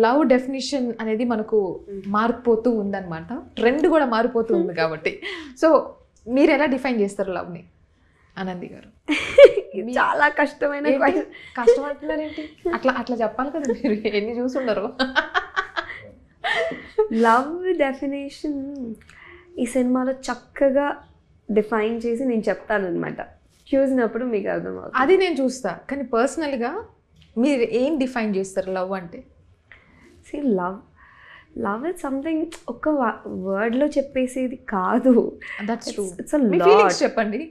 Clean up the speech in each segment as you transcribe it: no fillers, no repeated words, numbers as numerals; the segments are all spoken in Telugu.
లవ్ డెఫినిషన్ అనేది మనకు మారిపోతూ ఉందన్నమాట, ట్రెండ్ కూడా మారిపోతూ ఉంది కాబట్టి. సో మీరు ఎలా డిఫైన్ చేస్తారు లవ్ని ఆనంది గారు? చాలా కష్టమైన కష్టం అంటున్నారేంటి? అట్లా చెప్పాలి కదా, మీరు ఎన్ని చూసుండరు. లవ్ డెఫినేషన్ ఈ సినిమాలో చక్కగా డిఫైన్ చేసి నేను చెప్తానమాట, చూసినప్పుడు మీకు అర్థమవుతుంది. అది నేను చూస్తా, కానీ పర్సనల్గా మీరు ఏం డిఫైన్ చేస్తారు లవ్ అంటే? సి లవ్ ఇస్ సంథింగ్ ఒక వర్డ్లో చెప్పేసేది కాదు. That's true. It's a lot. చెప్పండి.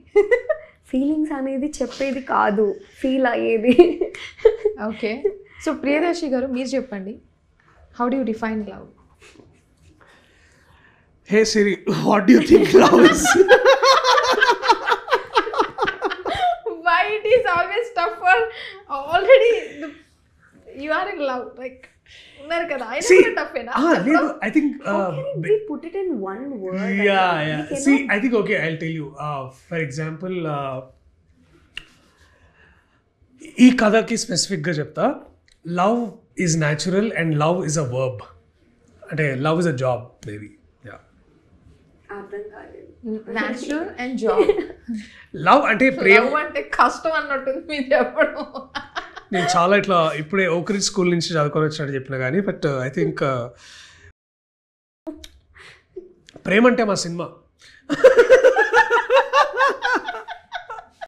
ఫీలింగ్స్ అనేది చెప్పేది కాదు, ఫీల్ అయ్యేది. ఓకే, సో ప్రియదర్శి గారు మీరు చెప్పండి, how do you define love? Hey Siri, what do you think love is? Why it is always tough for already you are in love, like ఉన్నారు కదా, అయినా కూడా tough ఏనా? లేదు, I think We put it in one word. yeah. See, I think okay, I'll tell you. For example, ఈ కథకి స్పెసిఫిక్గా చెప్తా. Love is natural and love is a verb. అంటే love is a job maybe. అర్థం కాలేదు. Natural and job. లవ్ అంటే ప్రేమ అంటే కష్టం అన్నట్టుంది మీరు చెప్పడం. నేను చాలా ఇట్లా ఇప్పుడే ఓక్రిడ్జ్ స్కూల్ నుంచి చదువుకొని వచ్చినట్టు చెప్పిన కానీ, బట్ ఐ థింక్ ప్రేమ అంటే మా సినిమా.